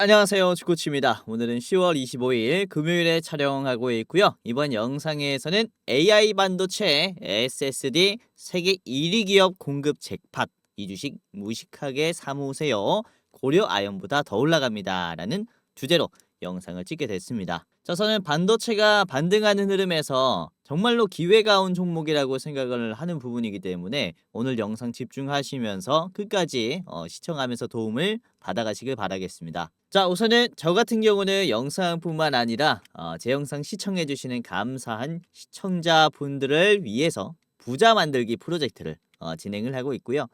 안녕하세요. 주코치입니다. 오늘은 10월 25일 금요일에 촬영하고 있고요. 이번 영상에서는 AI 반도체 SSD 세계 1위 기업 공급 잭팟 이 주식 무식하게 사모으세요. 고려 아연보다 더 올라갑니다. 라는 주제로 영상을 찍게 됐습니다. 저는 반도체가 반등하는 흐름에서 정말로 기회가 온 종목이라고 생각을 하는 부분이기 때문에 오늘 영상 집중하시면서 끝까지 시청하면서 도움을 받아가시길 바라겠습니다. 자, 우선은 저 같은 경우는 영상뿐만 아니라 제 영상 시청해주시는 감사한 시청자분들을 위해서 부자 만들기 프로젝트를 진행을 하고 있고요.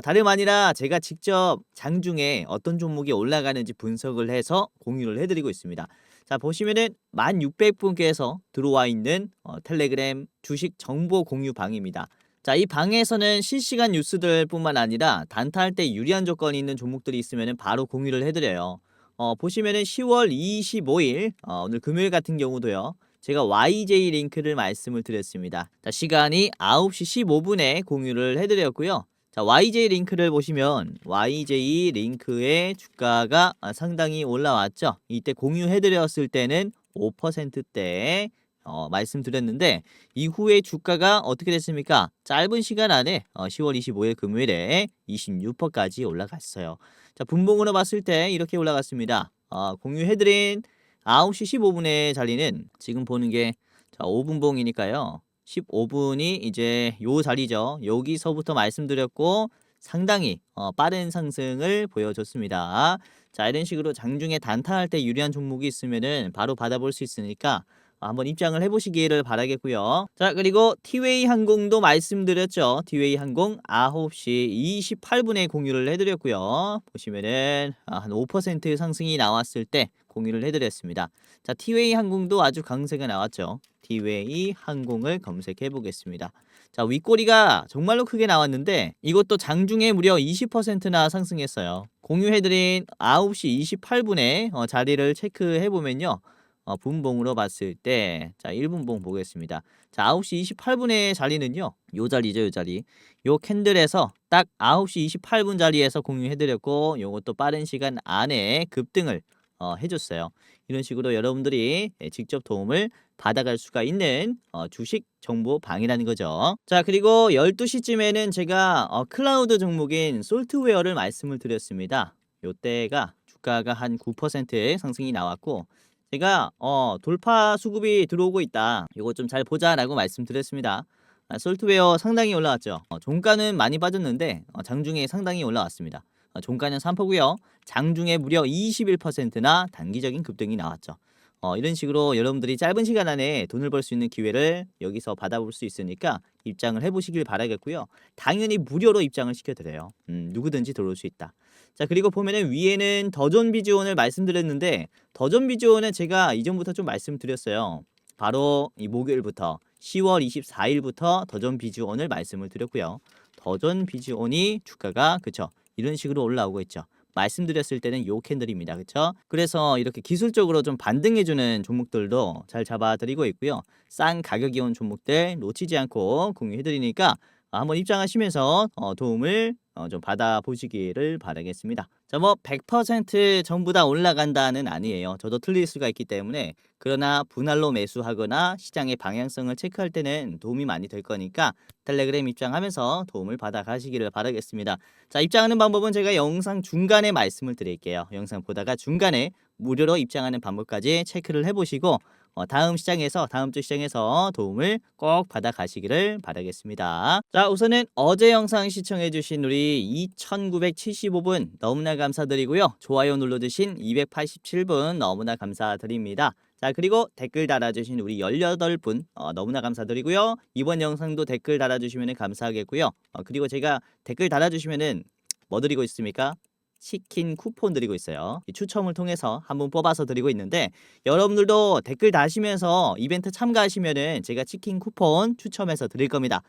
다름 아니라 제가 직접 장중에 어떤 종목이 올라가는지 분석을 해서 공유를 해드리고 있습니다. 자, 보시면은 1600분께서 들어와 있는 텔레그램 주식 정보 공유 방입니다. 자, 이 방에서는 실시간 뉴스들 뿐만 아니라 단타할 때 유리한 조건이 있는 종목들이 있으면 바로 공유를 해드려요. 보시면은 10월 25일 오늘 금요일 같은 경우도요. 제가 YJ 링크를 말씀을 드렸습니다. 자, 시간이 9시 15분에 공유를 해드렸고요. 자, YJ 링크를 보시면 YJ 링크의 주가가 상당히 올라왔죠. 이때 공유해드렸을 때는 5%대 말씀드렸는데 이후에 주가가 어떻게 됐습니까? 짧은 시간 안에 10월 25일 금요일에 26%까지 올라갔어요. 자, 분봉으로 봤을 때 이렇게 올라갔습니다. 공유해드린 9시 15분에 자리는 지금 보는 게 5분봉이니까요. 15분이 이제 요 자리죠. 여기서부터 말씀드렸고 상당히 빠른 상승을 보여줬습니다. 자, 이런 식으로 장중에 단타할 때 유리한 종목이 있으면은 바로 받아볼 수 있으니까 한번 입장을 해보시기를 바라겠고요. 자, 그리고 티웨이 항공도 말씀드렸죠. 티웨이 항공 9시 28분에 공유를 해드렸고요. 보시면은 한 5% 상승이 나왔을 때 공유를 해드렸습니다. 자, 티웨이 항공도 아주 강세가 나왔죠. 티웨이 항공을 검색해 보겠습니다. 자, 윗꼬리가 정말로 크게 나왔는데 이것도 장중에 무려 20%나 상승했어요. 공유해드린 9시 28분에 자리를 체크해 보면요. 분봉으로 봤을 때, 자, 1분봉 보겠습니다. 자, 9시 28분의 자리는요, 요 자리죠, 요 자리. 요 캔들에서 딱 9시 28분 자리에서 공유해드렸고, 요것도 빠른 시간 안에 급등을 해줬어요. 이런 식으로 여러분들이 직접 도움을 받아갈 수가 있는 주식 정보 방이라는 거죠. 자, 그리고 12시쯤에는 제가 클라우드 종목인 솔트웨어를 말씀을 드렸습니다. 요때가 주가가 한 9% 상승이 나왔고, 제가 돌파 수급이 들어오고 있다. 이거 좀 잘 보자라고 말씀드렸습니다. 솔트웨어 상당히 올라왔죠. 종가는 많이 빠졌는데 장중에 상당히 올라왔습니다. 종가는 3%고요. 장중에 무려 21%나 단기적인 급등이 나왔죠. 이런 식으로 여러분들이 짧은 시간 안에 돈을 벌 수 있는 기회를 여기서 받아볼 수 있으니까 입장을 해보시길 바라겠고요. 당연히 무료로 입장을 시켜드려요. 누구든지 들어올 수 있다. 자, 그리고 보면은 위에는 더존 비즈온을 말씀드렸는데 더존 비즈온은 제가 이전부터 좀 말씀드렸어요. 바로 이 목요일부터 10월 24일부터 더존 비즈온을 말씀을 드렸고요. 더존 비즈온이 주가가 그쵸 이런 식으로 올라오고 있죠. 말씀드렸을 때는 요 캔들입니다. 그쵸? 그래서 이렇게 기술적으로 좀 반등해주는 종목들도 잘 잡아드리고 있고요. 싼 가격이 온 종목들 놓치지 않고 공유해드리니까 한번 입장하시면서 도움을 좀 받아보시기를 바라겠습니다. 자, 뭐 100% 전부 다 올라간다는 아니에요. 저도 틀릴 수가 있기 때문에 그러나 분할로 매수하거나 시장의 방향성을 체크할 때는 도움이 많이 될 거니까 텔레그램 입장하면서 도움을 받아 가시기를 바라겠습니다. 자, 입장하는 방법은 제가 영상 중간에 말씀을 드릴게요. 영상 보다가 중간에 무료로 입장하는 방법까지 체크를 해보시고 다음 주 시장에서 도움을 꼭 받아 가시기를 바라겠습니다. 자, 우선은 어제 영상 시청해주신 우리 2975분 너무나 감사드리고요. 좋아요 눌러주신 287분 너무나 감사드립니다. 자, 그리고 댓글 달아주신 우리 18분 너무나 감사드리고요. 이번 영상도 댓글 달아주시면 감사하겠고요. 그리고 제가 댓글 달아주시면은 뭐 드리고 있습니까? 치킨 쿠폰 드리고 있어요. 이 추첨을 통해서 한 분 뽑아서 드리고 있는데 여러분들도 댓글 다시면서 이벤트 참가하시면은 제가 치킨 쿠폰 추첨해서 드릴 겁니다.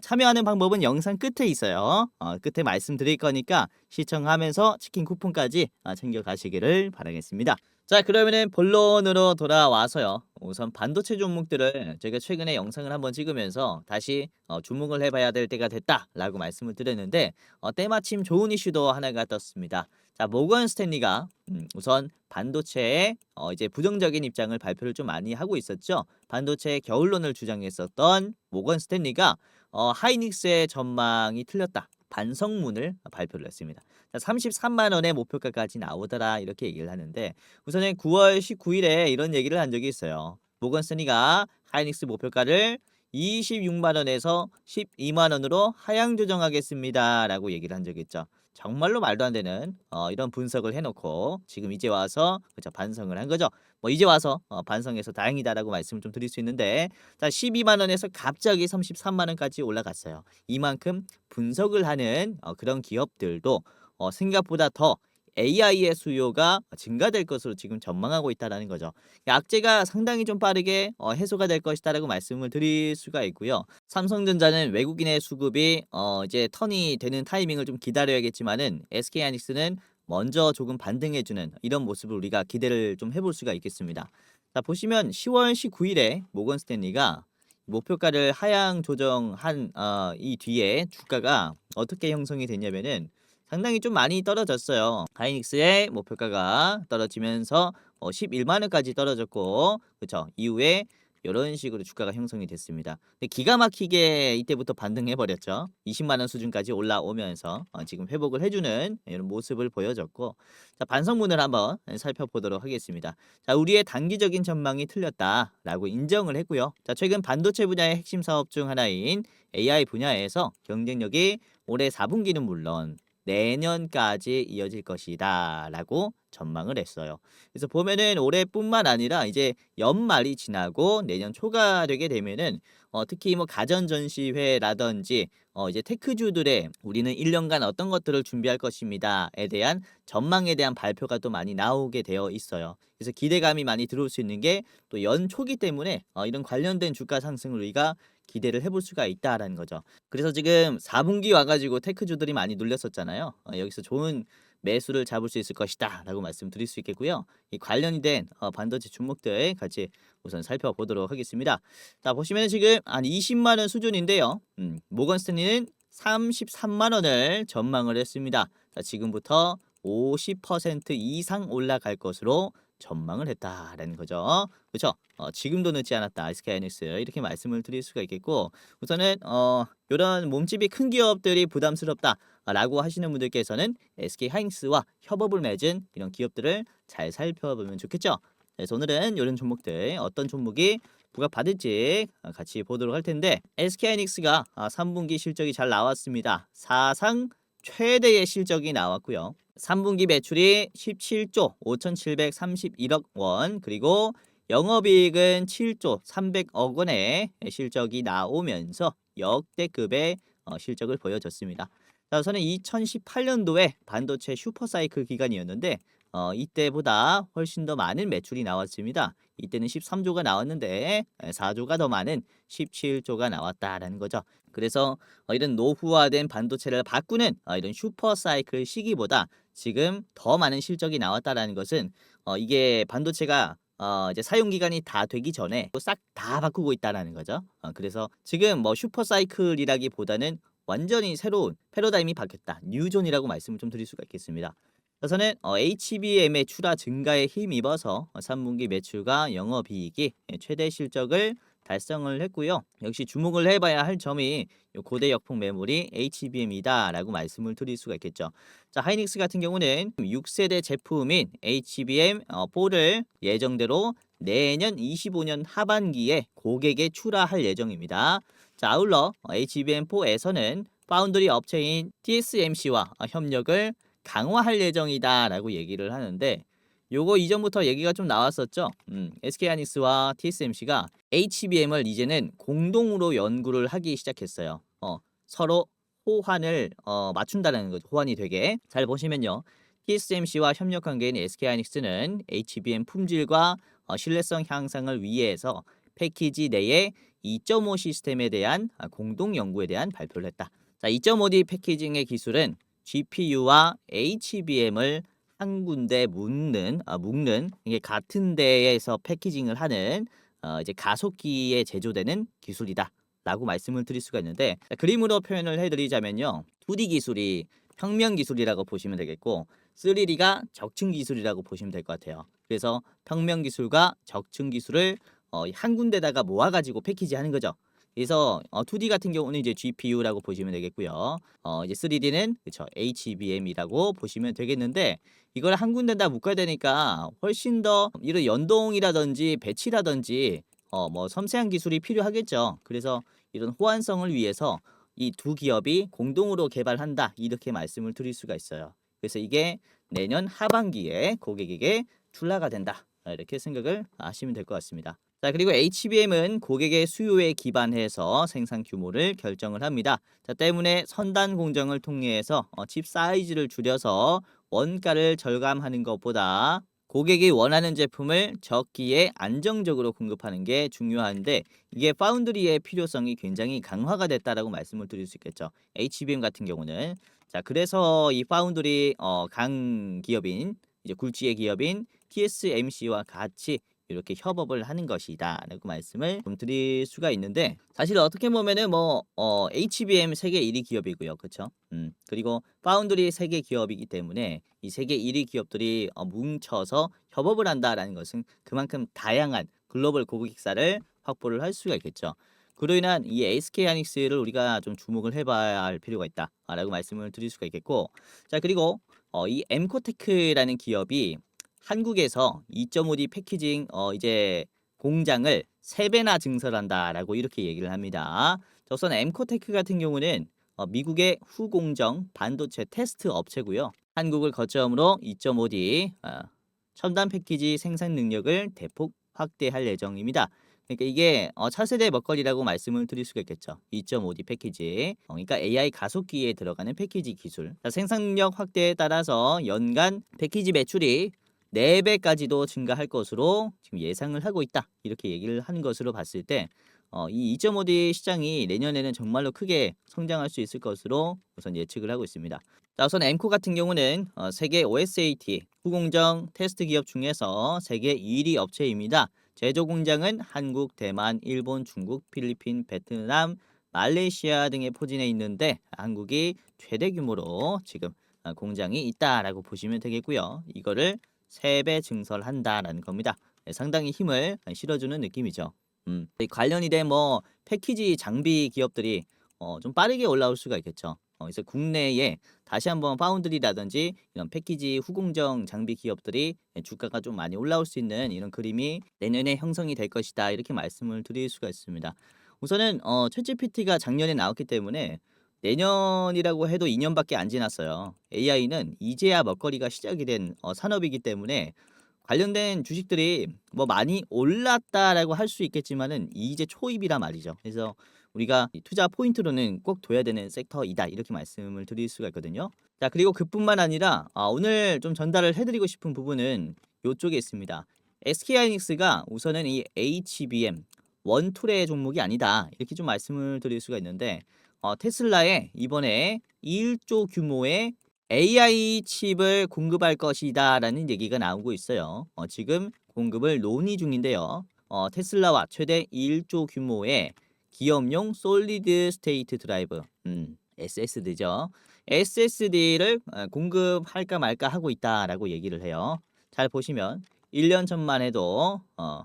참여하는 방법은 영상 끝에 있어요. 끝에 말씀드릴 거니까 시청하면서 치킨 쿠폰까지 챙겨 가시기를 바라겠습니다. 자, 그러면은 본론으로 돌아와서요. 우선 반도체 종목들을 제가 최근에 영상을 한번 찍으면서 다시 주목을 해봐야 될 때가 됐다라고 말씀을 드렸는데 때마침 좋은 이슈도 하나가 떴습니다. 자, 모건 스탠리가 우선 반도체에 이제 부정적인 입장을 발표를 좀 많이 하고 있었죠. 반도체 겨울론을 주장했었던 모건 스탠리가 하이닉스의 전망이 틀렸다. 반성문을 발표를 했습니다. 자, 33만 원의 목표가까지 나오더라 이렇게 얘기를 하는데 우선은 9월 19일에 이런 얘기를 한 적이 있어요. 모건 스탠리가 하이닉스 목표가를 26만 원에서 12만 원으로 하향 조정하겠습니다라고 얘기를 한 적이 있죠. 정말로 말도 안 되는 이런 분석을 해놓고 지금 이제 와서 그죠 반성을 한 거죠. 뭐 이제 와서 반성해서 다행이다라고 말씀을 좀 드릴 수 있는데 자 12만 원에서 갑자기 33만 원까지 올라갔어요. 이만큼 분석을 하는 그런 기업들도 생각보다 더 AI의 수요가 증가될 것으로 지금 전망하고 있다라는 거죠. 악재가 상당히 좀 빠르게 해소가 될 것이다라고 말씀을 드릴 수가 있고요. 삼성전자는 외국인의 수급이 이제 턴이 되는 타이밍을 좀 기다려야겠지만은 SK하이닉스는 먼저 조금 반등해주는 이런 모습을 우리가 기대를 좀 해볼 수가 있겠습니다. 자 보시면 10월 19일에 모건 스탠리가 목표가를 하향 조정한 이 뒤에 주가가 어떻게 형성이 됐냐면은 상당히 좀 많이 떨어졌어요. 하이닉스의 목표가가 떨어지면서 11만 원까지 떨어졌고 그쵸 이후에 이런 식으로 주가가 형성이 됐습니다. 근데 기가 막히게 이때부터 반등해 버렸죠. 20만 원 수준까지 올라오면서 지금 회복을 해주는 이런 모습을 보여줬고 자 반성문을 한번 살펴보도록 하겠습니다. 자 우리의 단기적인 전망이 틀렸다라고 인정을 했고요. 자 최근 반도체 분야의 핵심 사업 중 하나인 AI 분야에서 경쟁력이 올해 4분기는 물론 내년까지 이어질 것이다라고 전망을 했어요. 그래서 보면은 올해뿐만 아니라 이제 연말이 지나고 내년 초가 되게 되면은 특히 뭐 가전 전시회라든지 이제 테크주들의 우리는 1년간 어떤 것들을 준비할 것입니다에 대한 전망에 대한 발표가 또 많이 나오게 되어 있어요. 그래서 기대감이 많이 들어올 수 있는 게 또 연초기 때문에 이런 관련된 주가 상승을 우리가 기대를 해볼 수가 있다라는 거죠. 그래서 지금 4분기 와가지고 테크주들이 많이 눌렸었잖아요. 여기서 좋은 매수를 잡을 수 있을 것이다라고 말씀드릴 수 있겠고요. 이 관련이 된 반도체 종목들 같이 우선 살펴보도록 하겠습니다. 자 보시면 지금 한 20만 원 수준인데요. 모건 스탠리는 33만 원을 전망을 했습니다. 자 지금부터 50% 이상 올라갈 것으로 전망을 했다라는 거죠. 그렇죠? 지금도 늦지 않았다. SK하이닉스 이렇게 말씀을 드릴 수가 있겠고 우선은 이런 몸집이 큰 기업들이 부담스럽다라고 하시는 분들께서는 SK하이닉스와 협업을 맺은 이런 기업들을 잘 살펴보면 좋겠죠. 그래서 오늘은 이런 종목들 어떤 종목이 부각받을지 같이 보도록 할 텐데 SK하이닉스가 3분기 실적이 잘 나왔습니다. 사상 최대의 실적이 나왔고요. 3분기 매출이 17조 5,731억 원 그리고 영업이익은 7조 300억 원의 실적이 나오면서 역대급의 실적을 보여줬습니다. 자, 우선은 2018년도에 반도체 슈퍼사이클 기간이었는데 이때보다 훨씬 더 많은 매출이 나왔습니다. 이때는 13조가 나왔는데 4조가 더 많은 17조가 나왔다라는 거죠. 그래서 이런 노후화된 반도체를 바꾸는 이런 슈퍼사이클 시기보다 지금 더 많은 실적이 나왔다라는 것은 이게 반도체가 이제 사용 기간이 다 되기 전에 싹 다 바꾸고 있다라는 거죠. 그래서 지금 뭐 슈퍼사이클이라기보다는 완전히 새로운 패러다임이 바뀌었다. 뉴존이라고 말씀을 좀 드릴 수가 있겠습니다. 우선은 HBM의 출하 증가에 힘입어서 3분기 매출과 영업이익이 최대 실적을 달성을 했고요. 역시 주목을 해봐야 할 점이 요 고대 역폭 메모리 HBM이다라고 말씀을 드릴 수가 있겠죠. 자, 하이닉스 같은 경우는 6세대 제품인 HBM4를 예정대로 내년 25년 하반기에 고객에 출하할 예정입니다. 자, 아울러 HBM4에서는 파운드리 업체인 TSMC와 협력을 강화할 예정이다라고 얘기를 하는데 요거 이전부터 얘기가 좀 나왔었죠. SK하이닉스와 TSMC가 HBM을 이제는 공동으로 연구를 하기 시작했어요. 서로 호환을 맞춘다는 거죠. 호환이 되게 잘 보시면요. TSMC와 협력 관계인 SK하이닉스는 HBM 품질과 신뢰성 향상을 위해서 패키지 내에 2.5 시스템에 대한 공동 연구에 대한 발표를 했다. 자, 2.5D 패키징의 기술은 GPU와 HBM을 한 군데 묶는 이게 같은 데에서 패키징을 하는 이제 가속기에 제조되는 기술이다라고 말씀을 드릴 수가 있는데 그림으로 표현을 해드리자면요, 2D 기술이 평면 기술이라고 보시면 되겠고 3D가 적층 기술이라고 보시면 될 것 같아요. 그래서 평면 기술과 적층 기술을 한 군데다가 모아가지고 패키지하는 거죠. 그래서 2D 같은 경우는 이제 GPU라고 보시면 되겠고요. 이제 3D는 그쵸 HBM이라고 보시면 되겠는데 이걸 한 군데다 묶어야 되니까 훨씬 더 이런 연동이라든지 배치라든지 뭐 섬세한 기술이 필요하겠죠. 그래서 이런 호환성을 위해서 이 두 기업이 공동으로 개발한다 이렇게 말씀을 드릴 수가 있어요. 그래서 이게 내년 하반기에 고객에게 출하가 된다. 이렇게 생각을 하시면 될 것 같습니다. 자, 그리고 HBM은 고객의 수요에 기반해서 생산 규모를 결정을 합니다. 자, 때문에 선단 공정을 통해서 칩 사이즈를 줄여서 원가를 절감하는 것보다 고객이 원하는 제품을 적기에 안정적으로 공급하는 게 중요한데 이게 파운드리의 필요성이 굉장히 강화가 됐다라고 말씀을 드릴 수 있겠죠. HBM 같은 경우는 자, 그래서 이 파운드리 강 기업인 이제 굴지의 기업인 TSMC와 같이 이렇게 협업을 하는 것이다라고 말씀을 좀 드릴 수가 있는데 사실 어떻게 보면은 뭐 HBM 세계 1위 기업이고요. 그렇죠? 그리고 파운드리 세계 기업이기 때문에 이 세계 1위 기업들이 뭉쳐서 협업을 한다라는 것은 그만큼 다양한 글로벌 고객사를 확보를 할 수가 있겠죠. 그로 인한 이 SK 하이닉스를 우리가 좀 주목을 해봐야 할 필요가 있다라고 말씀을 드릴 수가 있겠고, 자 그리고 이 엠코테크라는 기업이 한국에서 2.5D 패키징 이제 공장을 3배나 증설한다라고 이렇게 얘기를 합니다. 우선 엠코테크 같은 경우는 미국의 후공정 반도체 테스트 업체고요. 한국을 거점으로 2.5D 첨단 패키지 생산 능력을 대폭 확대할 예정입니다. 그러니까 이게 차세대 먹거리라고 말씀을 드릴 수가 있겠죠. 2.5D 패키지. 그러니까 AI 가속기에 들어가는 패키지 기술. 자, 생산 능력 확대에 따라서 연간 패키지 매출이 4배까지도 증가할 것으로 지금 예상을 하고 있다. 이렇게 얘기를 하는 것으로 봤을 때 이 2.5D 시장이 내년에는 정말로 크게 성장할 수 있을 것으로 우선 예측을 하고 있습니다. 자, 우선 엠코 같은 경우는 세계 OSAT 후공정 테스트 기업 중에서 세계 1위 업체입니다. 제조 공장은 한국, 대만, 일본, 중국, 필리핀, 베트남, 말레이시아 등에 포진해 있는데 한국이 최대 규모로 지금 공장이 있다라고 보시면 되겠고요. 이거를 3배 증설한다라는 겁니다. 상당히 힘을 실어주는 느낌이죠. 관련이 된 뭐 패키지 장비 기업들이 좀 빠르게 올라올 수가 있겠죠. 그래서 국내에 다시 한번 파운드리라든지 이런 패키지 후공정 장비 기업들이 주가가 좀 많이 올라올 수 있는 이런 그림이 내년에 형성이 될 것이다. 이렇게 말씀을 드릴 수가 있습니다. 우선은 챗GPT가 작년에 나왔기 때문에 내년이라고 해도 2년밖에 안 지났어요. AI는 이제야 먹거리가 시작이 된 산업이기 때문에 관련된 주식들이 뭐 많이 올랐다라고 할 수 있겠지만은 이제 초입이라 말이죠. 그래서 우리가 이 투자 포인트로는 꼭 둬야 되는 섹터이다 이렇게 말씀을 드릴 수가 있거든요. 자 그리고 그뿐만 아니라 오늘 좀 전달을 해드리고 싶은 부분은 요쪽에 있습니다. SK하이닉스가 우선은 이 HBM 원툴의 종목이 아니다 이렇게 좀 말씀을 드릴 수가 있는데 테슬라에 이번에 1조 규모의 AI 칩을 공급할 것이다라는 얘기가 나오고 있어요. 지금 공급을 논의 중인데요. 테슬라와 최대 1조 규모의 기업용 솔리드 스테이트 드라이브, SSD죠. SSD를 공급할까 말까 하고 있다라고 얘기를 해요. 잘 보시면 1년 전만 해도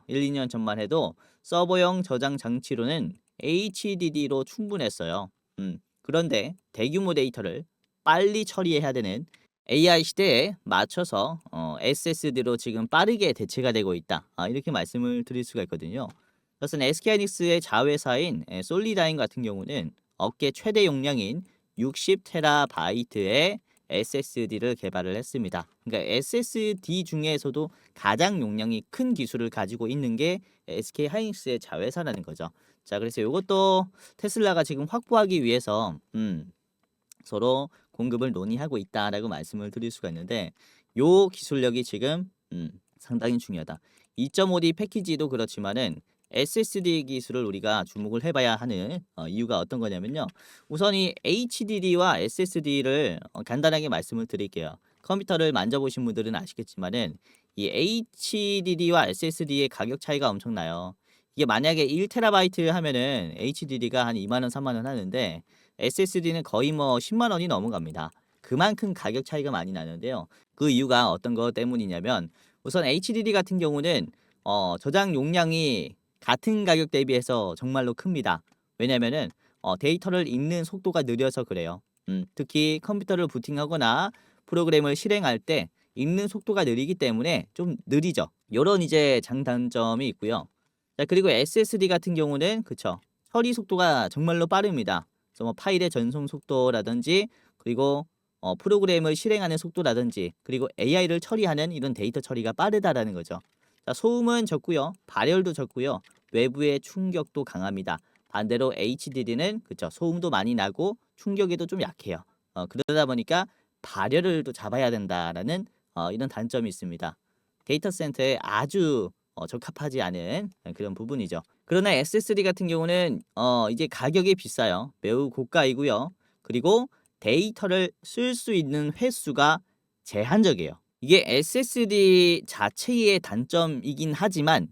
1, 2년 전만 해도 서버용 저장 장치로는 HDD로 충분했어요. 그런데 대규모 데이터를 빨리 처리해야 되는 AI 시대에 맞춰서 SSD로 지금 빠르게 대체가 되고 있다. 이렇게 말씀을 드릴 수가 있거든요. 우선 SK하이닉스의 자회사인 솔리다인 같은 경우는 업계 최대 용량인 60TB의 SSD를 개발을 했습니다. 그러니까 SSD 중에서도 가장 용량이 큰 기술을 가지고 있는 게 SK하이닉스의 자회사라는 거죠. 자, 그래서 이것도 테슬라가 지금 확보하기 위해서 서로 공급을 논의하고 있다라고 말씀을 드릴 수가 있는데 요 기술력이 지금 상당히 중요하다. 2.5D 패키지도 그렇지만은 SSD 기술을 우리가 주목을 해봐야 하는 이유가 어떤 거냐면요. 우선 이 HDD와 SSD를 간단하게 말씀을 드릴게요. 컴퓨터를 만져보신 분들은 아시겠지만은 이 HDD와 SSD의 가격 차이가 엄청나요. 이게 만약에 1TB 하면은 HDD가 한 2만 원, 3만 원 하는데 SSD는 거의 뭐 10만 원이 넘어갑니다. 그만큼 가격 차이가 많이 나는데요. 그 이유가 어떤 것 때문이냐면 우선 HDD 같은 경우는 저장 용량이 같은 가격 대비해서 정말로 큽니다. 왜냐면은 데이터를 읽는 속도가 느려서 그래요. 특히 컴퓨터를 부팅하거나 프로그램을 실행할 때 읽는 속도가 느리기 때문에 좀 느리죠. 요런 이제 장단점이 있고요. 자, 그리고 SSD 같은 경우는 그쵸. 처리 속도가 정말로 빠릅니다. 그래서 뭐 파일의 전송 속도라든지 그리고 프로그램을 실행하는 속도라든지 그리고 AI를 처리하는 이런 데이터 처리가 빠르다라는 거죠. 자, 소음은 적고요. 발열도 적고요. 외부의 충격도 강합니다. 반대로 HDD는 그쵸. 소음도 많이 나고 충격에도 좀 약해요. 그러다 보니까 발열을 또 잡아야 된다라는 이런 단점이 있습니다. 데이터 센터에 아주 적합하지 않은 그런 부분이죠. 그러나 SSD 같은 경우는 이제 가격이 비싸요. 매우 고가이고요. 그리고 데이터를 쓸 수 있는 횟수가 제한적이에요. 이게 SSD 자체의 단점이긴 하지만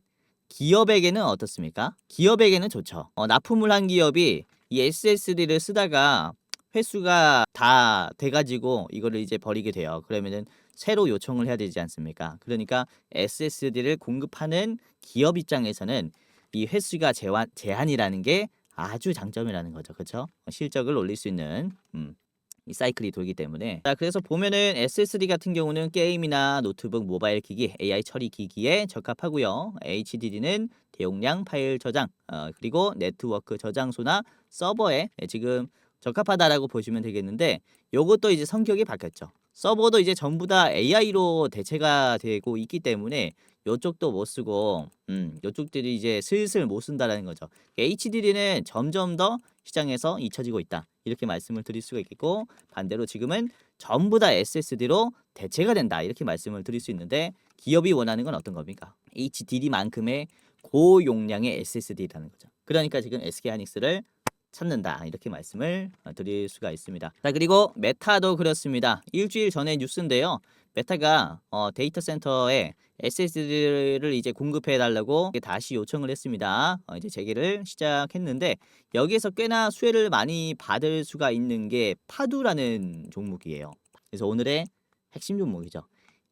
기업에게는 어떻습니까? 기업에게는 좋죠. 납품을 한 기업이 이 SSD를 쓰다가 횟수가 다 돼가지고 이거를 이제 버리게 돼요. 그러면은 새로 요청을 해야 되지 않습니까? 그러니까 SSD를 공급하는 기업 입장에서는 이 횟수가 제한이라는 게 아주 장점이라는 거죠. 그렇죠? 실적을 올릴 수 있는 이 사이클이 돌기 때문에. 자, 그래서 보면은 SSD 같은 경우는 게임이나 노트북, 모바일 기기, AI 처리 기기에 적합하고요. HDD는 대용량 파일 저장, 그리고 네트워크 저장소나 서버에 지금 적합하다라고 보시면 되겠는데 요것도 이제 성격이 바뀌었죠. 서버도 이제 전부 다 AI로 대체가 되고 있기 때문에 요쪽도 못 쓰고 요쪽들이 이제 슬슬 못 쓴다라는 거죠. HDD는 점점 더 시장에서 잊혀지고 있다. 이렇게 말씀을 드릴 수가 있겠고 반대로 지금은 전부 다 SSD로 대체가 된다. 이렇게 말씀을 드릴 수 있는데 기업이 원하는 건 어떤 겁니까? HDD만큼의 고용량의 SSD라는 거죠. 그러니까 지금 SK하이닉스를 찾는다. 이렇게 말씀을 드릴 수가 있습니다. 자, 그리고 메타도 그렇습니다. 일주일 전에 뉴스인데요. 메타가 데이터 센터에 SSD를 이제 공급해 달라고 다시 요청을 했습니다. 이제 재개를 시작했는데 여기에서 꽤나 수혜를 많이 받을 수가 있는 게 파두라는 종목이에요. 그래서 오늘의 핵심 종목이죠.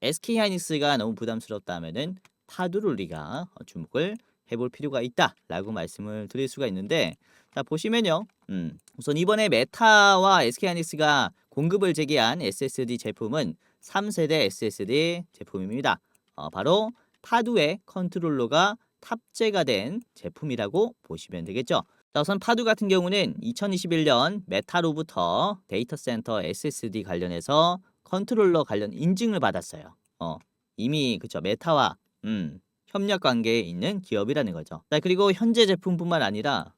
SK하이닉스가 너무 부담스럽다면은 파두를 우리가 주목을 해볼 필요가 있다라고 말씀을 드릴 수가 있는데 자, 보시면요. 우선 이번에 메타와 SK하이닉스가 공급을 재개한 SSD 제품은 3세대 SSD 제품입니다. 바로 파두의 컨트롤러가 탑재가 된 제품이라고 보시면 되겠죠. 자, 우선 파두 같은 경우는 2021년 메타로부터 데이터 센터 SSD 관련해서 컨트롤러 관련 인증을 받았어요. 이미 그쵸 메타와 협력 관계에 있는 기업이라는 거죠. 자, 그리고 현재 제품뿐만 아니라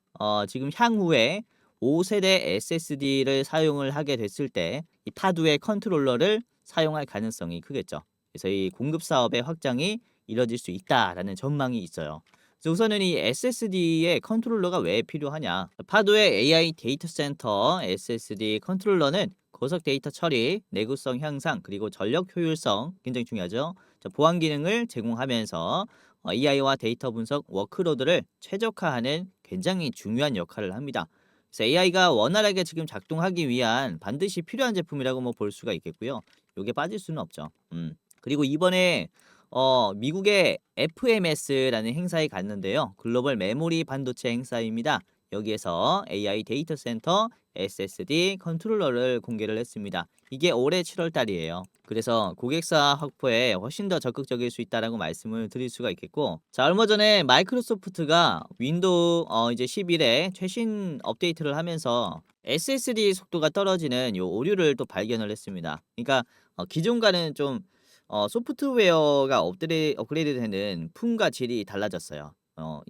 지금 향후에 5세대 SSD를 사용을 하게 됐을 때 이 파두의 컨트롤러를 사용할 가능성이 크겠죠. 그래서 이 공급 사업의 확장이 이뤄질 수 있다라는 전망이 있어요. 그래서 우선은 이 SSD의 컨트롤러가 왜 필요하냐? 파두의 AI 데이터 센터 SSD 컨트롤러는 고속 데이터 처리, 내구성 향상, 그리고 전력 효율성 굉장히 중요하죠. 자, 보안 기능을 제공하면서 AI와 데이터 분석 워크로드를 최적화하는 굉장히 중요한 역할을 합니다. 그래서 AI가 원활하게 지금 작동하기 위한 반드시 필요한 제품이라고 뭐 볼 수가 있겠고요. 요게 빠질 수는 없죠. 그리고 이번에 미국의 FMS라는 행사에 갔는데요. 글로벌 메모리 반도체 행사입니다. 여기에서 AI 데이터 센터 SSD 컨트롤러를 공개를 했습니다. 이게 올해 7월 달이에요. 그래서 고객사 확보에 훨씬 더 적극적일 수 있다라고 말씀을 드릴 수가 있겠고, 자, 얼마 전에 마이크로소프트가 윈도우 이제 11에 최신 업데이트를 하면서 SSD 속도가 떨어지는 요 오류를 또 발견을 했습니다. 그러니까 기존과는 좀 소프트웨어가 업그레이드되는 품과 질이 달라졌어요.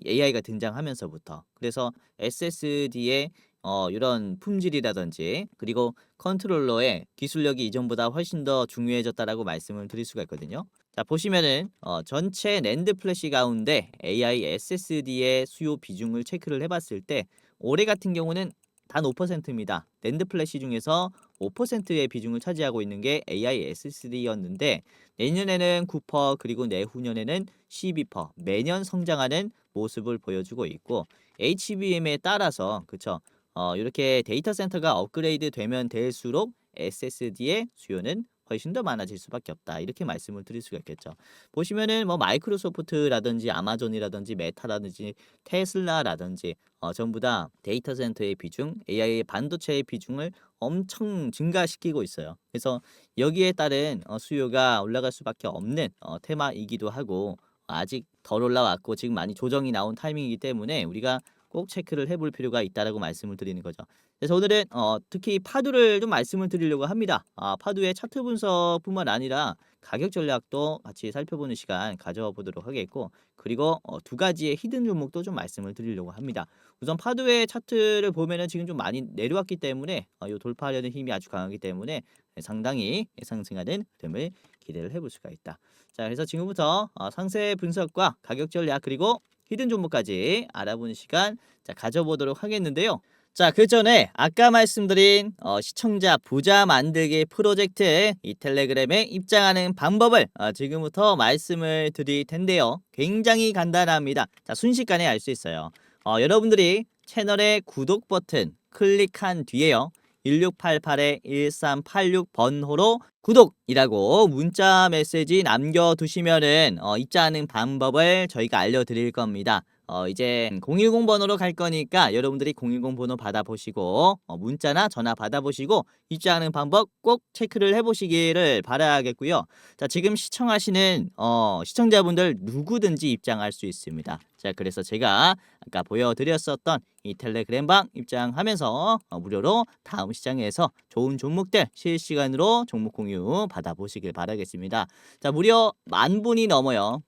AI가 등장하면서부터. 그래서 SSD의 이런 품질이라든지 그리고 컨트롤러의 기술력이 이전보다 훨씬 더 중요해졌다라고 말씀을 드릴 수가 있거든요. 자, 보시면은 전체 낸드 플래시 가운데 AI SSD의 수요 비중을 체크를 해봤을 때 올해 같은 경우는 단 5%입니다. 낸드 플래시 중에서 5%의 비중을 차지하고 있는 게 AI SSD였는데 내년에는 9% 그리고 내후년에는 12% 매년 성장하는 모습을 보여주고 있고 HBM에 따라서 그쵸 이렇게 데이터 센터가 업그레이드 되면 될수록 SSD의 수요는 훨씬 더 많아질 수밖에 없다. 이렇게 말씀을 드릴 수가 있겠죠. 보시면은 뭐 마이크로소프트라든지 아마존이라든지 메타라든지 테슬라라든지 전부 다 데이터 센터의 비중, AI 반도체의 비중을 엄청 증가시키고 있어요. 그래서 여기에 따른 수요가 올라갈 수밖에 없는 테마이기도 하고 아직 덜 올라왔고 지금 많이 조정이 나온 타이밍이기 때문에 우리가 꼭 체크를 해볼 필요가 있다라고 말씀을 드리는 거죠. 그래서 오늘은 특히 파두를 좀 말씀을 드리려고 합니다. 파두의 차트 분석뿐만 아니라 가격 전략도 같이 살펴보는 시간 가져보도록 하겠고 그리고 두 가지의 히든 종목도 좀 말씀을 드리려고 합니다. 우선 파두의 차트를 보면은 지금 좀 많이 내려왔기 때문에 요 돌파하려는 힘이 아주 강하기 때문에 상당히 상승하는 흐름을 기대를 해볼 수가 있다. 자, 그래서 지금부터 상세 분석과 가격 전략 그리고 히든 종목까지 알아보는 시간 가져보도록 하겠는데요. 자, 그 전에 아까 말씀드린 시청자 부자 만들기 프로젝트 이 텔레그램에 입장하는 방법을 지금부터 말씀을 드릴 텐데요. 굉장히 간단합니다. 자, 순식간에 알 수 있어요. 여러분들이 채널의 구독 버튼 클릭한 뒤에요. 1688-1386번호로 구독이라고 문자 메시지 남겨두시면은 입장하는 방법을 저희가 알려드릴 겁니다. 이제 010 번호로 갈 거니까 여러분들이 010 번호 받아보시고 문자나 전화 받아보시고 입장하는 방법 꼭 체크를 해보시기를 바라겠고요. 자, 지금 시청하시는 시청자분들 누구든지 입장할 수 있습니다. 자, 그래서 제가 아까 보여드렸었던 이 텔레그램방 입장하면서 무료로 다음 시장에서 좋은 종목들 실시간으로 종목 공유 받아보시길 바라겠습니다. 자, 무려 10,000분이 넘어요.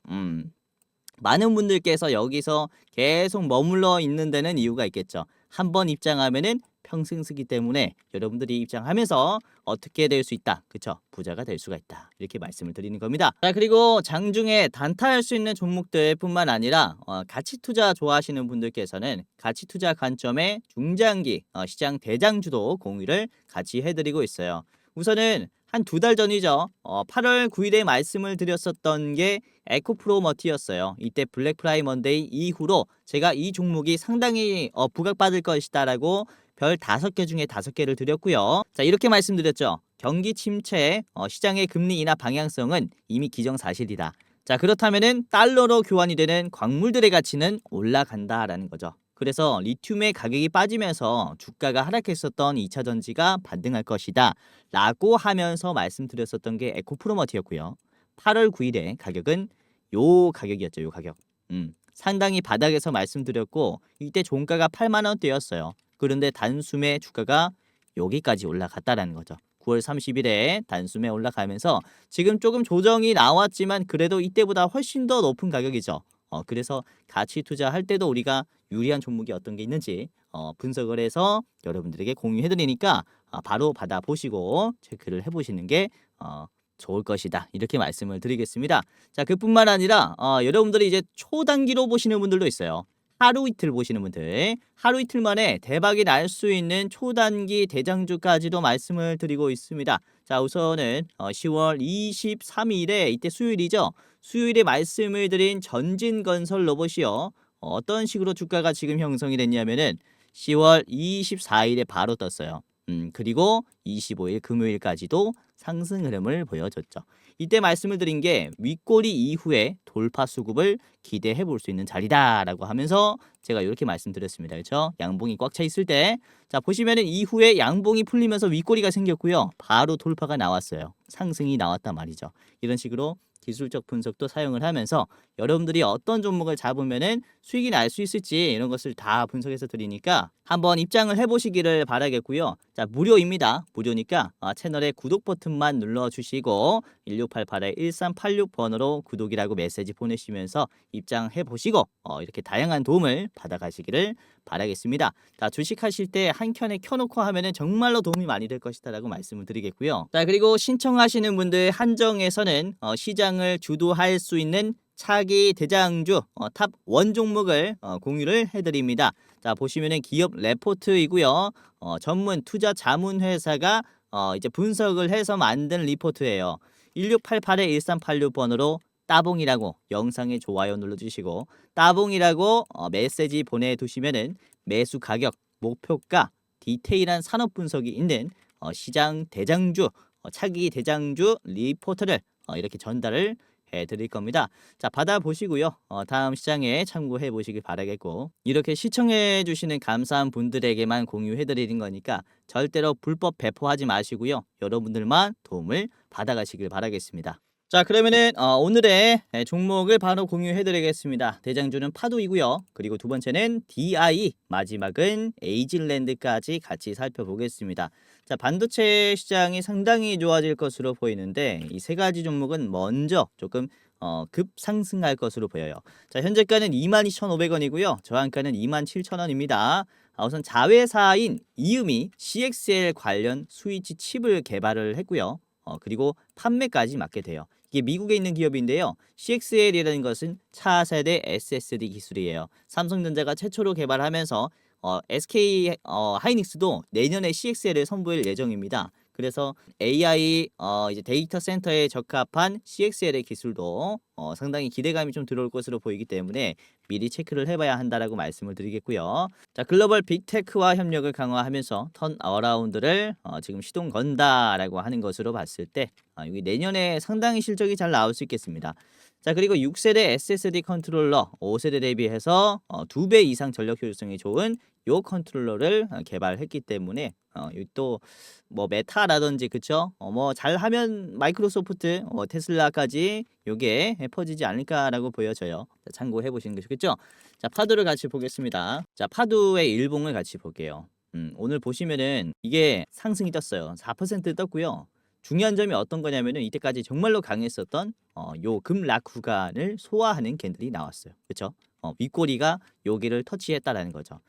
많은 분들께서 여기서 계속 머물러 있는 데는 이유가 있겠죠. 한번 입장하면은 평생 쓰기 때문에 여러분들이 입장하면서 어떻게 될 수 있다. 그쵸? 부자가 될 수가 있다. 이렇게 말씀을 드리는 겁니다. 자, 그리고 장중에 단타할 수 있는 종목들 뿐만 아니라 가치 투자 좋아하시는 분들께서는 가치 투자 관점의 중장기 시장 대장주도 공유를 같이 해드리고 있어요. 우선은 한 2달 전이죠. 8월 9일에 말씀을 드렸었던 게 에코프로머티였어요. 이때 블랙 프라이 먼데이 이후로 제가 이 종목이 상당히 부각받을 것이다라고 별 5개 중에 5개를 드렸고요. 자, 이렇게 말씀드렸죠. 경기 침체, 시장의 금리 인하 방향성은 이미 기정사실이다. 자, 그렇다면은 달러로 교환이 되는 광물들의 가치는 올라간다라는 거죠. 그래서 리튬의 가격이 빠지면서 주가가 하락했었던 2차 전지가 반등할 것이다 라고 하면서 말씀드렸었던 게 에코프로머티였고요. 8월 9일에 가격은 요 가격이었죠. 요 가격. 상당히 바닥에서 말씀드렸고 이때 종가가 8만 원대였어요. 그런데 단숨에 주가가 여기까지 올라갔다라는 거죠. 9월 30일에 단숨에 올라가면서 지금 조금 조정이 나왔지만 그래도 이때보다 훨씬 더 높은 가격이죠. 그래서 가치 투자할 때도 우리가 유리한 종목이 어떤 게 있는지 분석을 해서 여러분들에게 공유해드리니까 바로 받아보시고 체크를 해보시는 게 좋을 것이다. 이렇게 말씀을 드리겠습니다. 자, 그뿐만 아니라 여러분들이 이제 초단기로 보시는 분들도 있어요. 하루 이틀 보시는 분들, 하루 이틀 만에 대박이 날 수 있는 초단기 대장주까지도 말씀을 드리고 있습니다. 자, 우선은 10월 23일에 이때 수요일이죠. 수요일에 말씀을 드린 전진건설 로봇이요. 어떤 식으로 주가가 지금 형성이 됐냐면은 10월 24일에 바로 떴어요. 그리고 25일 금요일까지도 상승 흐름을 보여줬죠. 이때 말씀을 드린 게 윗꼬리 이후에 돌파 수급을 기대해 볼 수 있는 자리다라고 하면서 제가 이렇게 말씀드렸습니다. 그렇죠? 양봉이 꽉 차 있을 때 자, 보시면은 이후에 양봉이 풀리면서 윗꼬리가 생겼고요. 바로 돌파가 나왔어요. 상승이 나왔단 말이죠. 이런 식으로 기술적 분석도 사용을 하면서 여러분들이 어떤 종목을 잡으면은 수익이 날 수 있을지 이런 것을 다 분석해서 드리니까 한번 입장을 해보시기를 바라겠고요. 자, 무료입니다. 무료니까 채널에 구독 버튼만 눌러주시고 1688-1386번호로 구독이라고 메시지 보내시면서 입장해 보시고 이렇게 다양한 도움을 받아가시기를 바라겠습니다. 자, 주식하실 때 한 켠에 켜놓고 하면은 정말로 도움이 많이 될 것이다라고 말씀을 드리겠고요. 자, 그리고 신청하시는 분들 한정에서는 시장을 주도할 수 있는 차기 대장주 탑 1 종목을 공유를 해드립니다. 자, 보시면은 기업 레포트이고요. 전문 투자 자문 회사가 이제 분석을 해서 만든 리포트예요. 1688-1386번호로 따봉이라고 영상에 좋아요 눌러주시고 따봉이라고 메시지 보내두시면은 매수 가격, 목표가, 디테일한 산업 분석이 있는 시장 대장주 차기 대장주 리포트를 이렇게 전달을 해 드릴 겁니다. 자, 받아보시고요. 다음 시장에 참고해 보시길 바라겠고, 이렇게 시청해 주시는 감사한 분들에게만 공유해 드리는 거니까 절대로 불법 배포하지 마시고요. 여러분들만 도움을 받아가시길 바라겠습니다. 자, 그러면은 오늘의 종목을 바로 공유해 드리겠습니다. 대장주는 파도이고요. 그리고 두 번째는 DI, 마지막은 에이즐랜드까지 같이 살펴보겠습니다. 자, 반도체 시장이 상당히 좋아질 것으로 보이는데 이 세 가지 종목은 먼저 조금 급상승할 것으로 보여요. 자, 현재가는 22,500원이고요. 저항가는 27,000원입니다. 우선 자회사인 이음이 CXL 관련 스위치 칩을 개발을 했고요. 그리고 판매까지 맡게 돼요. 이게 미국에 있는 기업인데요. CXL이라는 것은 차세대 SSD 기술이에요. 삼성전자가 최초로 개발하면서 SK 하이닉스도 내년에 CXL을 선보일 예정입니다. 그래서 AI 이제 데이터 센터에 적합한 CXL의 기술도 상당히 기대감이 좀 들어올 것으로 보이기 때문에 미리 체크를 해봐야 한다라고 말씀을 드리겠고요. 자, 글로벌 빅테크와 협력을 강화하면서 턴 어라운드를 지금 시동 건다라고 하는 것으로 봤을 때 여기 내년에 상당히 실적이 잘 나올 수 있겠습니다. 자, 그리고 6세대 SSD 컨트롤러 5세대 대비해서 2배 이상 전력 효율성이 좋은 요 컨트롤러를 개발했기 때문에 또 뭐 메타라든지 그쵸? 뭐 잘하면 마이크로소프트, 테슬라까지 요게 퍼지지 않을까라고 보여져요. 자, 참고해 보시는 게 좋겠죠? 자, 파도를 같이 보겠습니다. 자, 파도의 일봉을 같이 볼게요. 오늘 보시면은 이게 상승이 떴어요. 4% 떴고요. 중요한 점이 어떤 거냐면은 이때까지 정말로 강했었던 요 급락 구간을 소화하는 캔들이 나왔어요. 그쵸? 윗꼬리가 여기를 터치했다라는 거죠.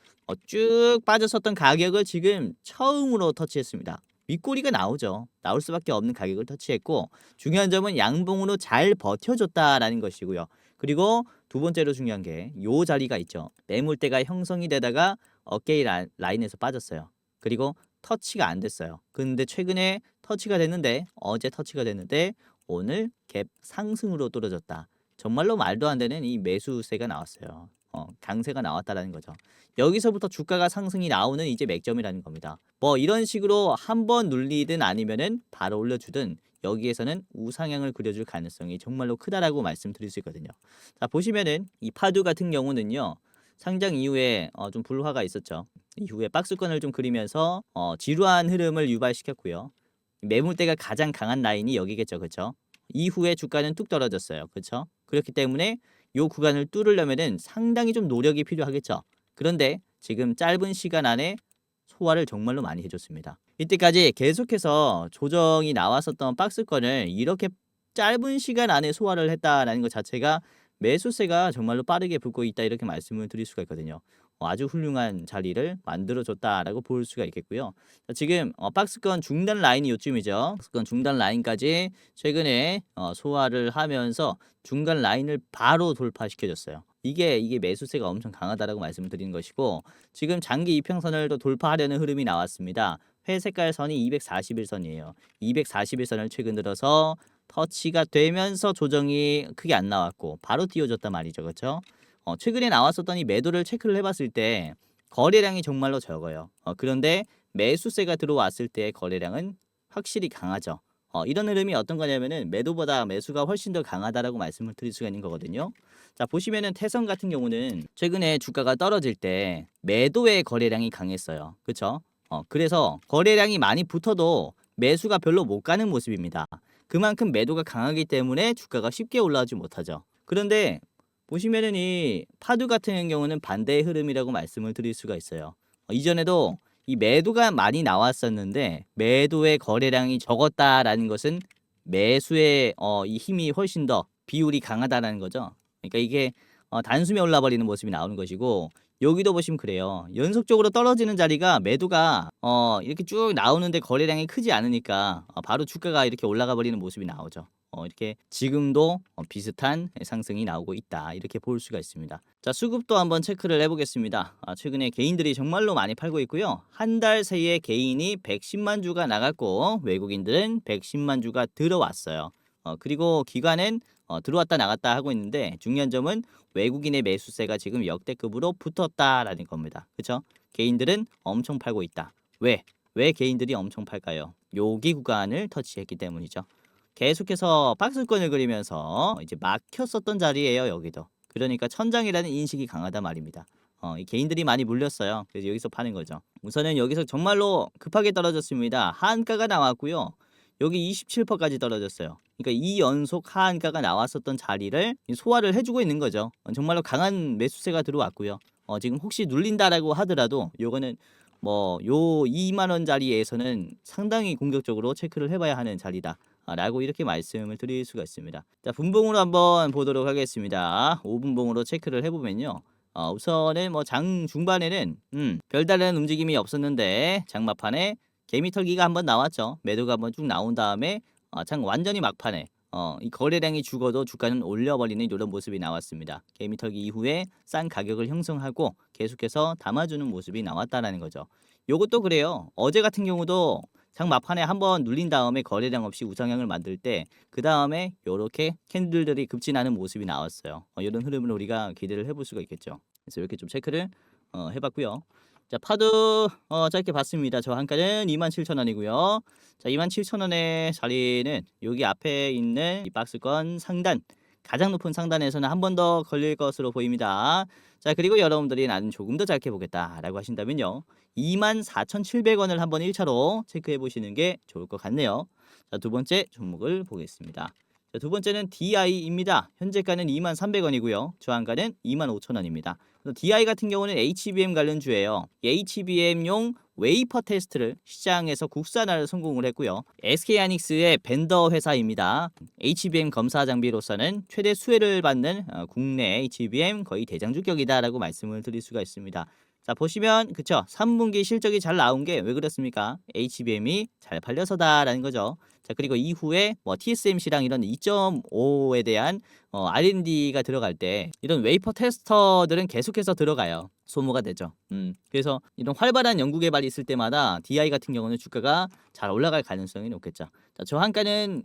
쭉 빠졌었던 가격을 지금 처음으로 터치했습니다. 윗꼬리가 나오죠. 나올 수밖에 없는 가격을 터치했고, 중요한 점은 양봉으로 잘 버텨줬다라는 것이고요. 그리고 두 번째로 중요한 게 요 자리가 있죠. 매물대가 형성이 되다가 어깨 라인에서 빠졌어요. 그리고 터치가 안 됐어요. 근데 최근에 터치가 됐는데, 어제 터치가 됐는데 오늘 갭 상승으로 떨어졌다. 정말로 말도 안 되는 이 매수세가 나왔어요. 강세가 나왔다라는 거죠. 여기서부터 주가가 상승이 나오는 이제 맥점이라는 겁니다. 뭐 이런 식으로 한번 눌리든 아니면은 바로 올려주든 여기에서는 우상향을 그려줄 가능성이 정말로 크다라고 말씀드릴 수 있거든요. 자, 보시면은 이 파두 같은 경우는요. 상장 이후에 좀 불화가 있었죠. 이후에 박스권을 좀 그리면서 지루한 흐름을 유발시켰고요. 매물대가 가장 강한 라인이 여기겠죠. 그렇죠? 이후에 주가는 뚝 떨어졌어요. 그렇죠? 그렇기 때문에 요 구간을 뚫으려면은 상당히 좀 노력이 필요하겠죠. 그런데 지금 짧은 시간 안에 소화를 정말로 많이 해줬습니다. 이때까지 계속해서 조정이 나왔었던 박스권을 이렇게 짧은 시간 안에 소화를 했다라는 것 자체가 매수세가 정말로 빠르게 붙고 있다 이렇게 말씀을 드릴 수가 있거든요. 아주 훌륭한 자리를 만들어줬다라고 볼 수가 있겠고요. 자, 지금 박스권 중단 라인이 요쯤이죠. 박스권 중단 라인까지 최근에 소화를 하면서 중간 라인을 바로 돌파시켜줬어요. 이게 매수세가 엄청 강하다라고 말씀을 드리는 것이고, 지금 장기 이평선을 또 돌파하려는 흐름이 나왔습니다. 회색깔 선이 241선이에요. 241선을 최근 들어서 터치가 되면서 조정이 크게 안 나왔고 바로 띄워줬단 말이죠. 그렇죠? 최근에 나왔었던 이 매도를 체크를 해봤을 때 거래량이 정말로 적어요. 그런데 매수세가 들어왔을 때 거래량은 확실히 강하죠. 이런 흐름이 어떤 거냐면은 매도보다 매수가 훨씬 더 강하다라고 말씀을 드릴 수가 있는 거거든요. 자, 보시면은 태성 같은 경우는 최근에 주가가 떨어질 때 매도의 거래량이 강했어요. 그렇죠? 그래서 거래량이 많이 붙어도 매수가 별로 못 가는 모습입니다. 그만큼 매도가 강하기 때문에 주가가 쉽게 올라오지 못하죠. 그런데 보시면은 이 파두 같은 경우는 반대의 흐름이라고 말씀을 드릴 수가 있어요. 이전에도 이 매도가 많이 나왔었는데 매도의 거래량이 적었다라는 것은 매수의 이 힘이 훨씬 더 비율이 강하다라는 거죠. 그러니까 이게 단숨에 올라버리는 모습이 나오는 것이고, 여기도 보시면 그래요. 연속적으로 떨어지는 자리가 매도가 이렇게 쭉 나오는데 거래량이 크지 않으니까 바로 주가가 이렇게 올라가 버리는 모습이 나오죠. 이렇게 지금도 비슷한 상승이 나오고 있다 이렇게 볼 수가 있습니다. 자, 수급도 한번 체크를 해보겠습니다. 최근에 개인들이 정말로 많이 팔고 있고요. 한 달 새에 개인이 110만 주가 나갔고 외국인들은 110만 주가 들어왔어요. 그리고 기관은 들어왔다 나갔다 하고 있는데, 중요한 점은 외국인의 매수세가 지금 역대급으로 붙었다라는 겁니다. 그렇죠? 개인들은 엄청 팔고 있다. 왜 개인들이 엄청 팔까요? 여기 구간을 터치했기 때문이죠. 계속해서 박스권을 그리면서 이제 막혔었던 자리예요, 여기도. 그러니까 천장이라는 인식이 강하단 말입니다. 이 개인들이 많이 물렸어요. 그래서 여기서 파는 거죠. 우선은 여기서 정말로 급하게 떨어졌습니다. 하한가가 나왔고요. 여기 27%까지 떨어졌어요. 그러니까 이 연속 하한가가 나왔었던 자리를 소화를 해주고 있는 거죠. 정말로 강한 매수세가 들어왔고요. 지금 혹시 눌린다라고 하더라도 요거는 뭐 요 2만 원짜리에서는 상당히 공격적으로 체크를 해봐야 하는 자리다. 라고 이렇게 말씀을 드릴 수가 있습니다. 자, 분봉으로 한번 보도록 하겠습니다. 5분봉으로 체크를 해보면요. 우선은 뭐 장 중반에는 별다른 움직임이 없었는데 장막판에 개미털기가 한번 나왔죠. 매도가 한번 쭉 나온 다음에 장 완전히 막판에 이 거래량이 죽어도 주가는 올려버리는 이런 모습이 나왔습니다. 개미털기 이후에 싼 가격을 형성하고 계속해서 담아주는 모습이 나왔다라는 거죠. 요것도 그래요. 어제 같은 경우도 장 막판에 한번 눌린 다음에 거래량 없이 우상향을 만들 때 그 다음에 요렇게 캔들들이 급진하는 모습이 나왔어요. 이런 흐름을 우리가 기대를 해볼 수가 있겠죠. 그래서 이렇게 좀 체크를 해봤고요. 자, 파도 짧게 봤습니다. 저한가는 27,000원이고요. 자, 27,000원의 자리는 여기 앞에 있는 이 박스권 상단, 가장 높은 상단에서는 한 번 더 걸릴 것으로 보입니다. 자, 그리고 여러분들이 나는 조금 더 짧게 보겠다라고 하신다면요. 24,700원을 한번 1차로 체크해 보시는 게 좋을 것 같네요. 자, 두 번째 종목을 보겠습니다. 자, 두 번째는 DI입니다. 현재가는 23,300원이고요. 저한가는 25,000원입니다. DI 같은 경우는 HBM 관련주예요. HBM용 웨이퍼 테스트를 시장에서 국산화를 성공을 했고요. SK하이닉스의 벤더 회사입니다. HBM 검사 장비로서는 최대 수혜를 받는 국내 HBM 거의 대장주격이다라고 말씀을 드릴 수가 있습니다. 자, 보시면 그쵸, 3분기 실적이 잘 나온 게 왜 그렇습니까? HBM이 잘 팔려서다라는 거죠. 자, 그리고 이후에 뭐 TSMC랑 이런 2.5에 대한 R&D가 들어갈 때 이런 웨이퍼 테스터들은 계속해서 들어가요. 소모가 되죠. 그래서 이런 활발한 연구 개발이 있을 때마다 DI 같은 경우는 주가가 잘 올라갈 가능성이 높겠죠. 자, 저한가는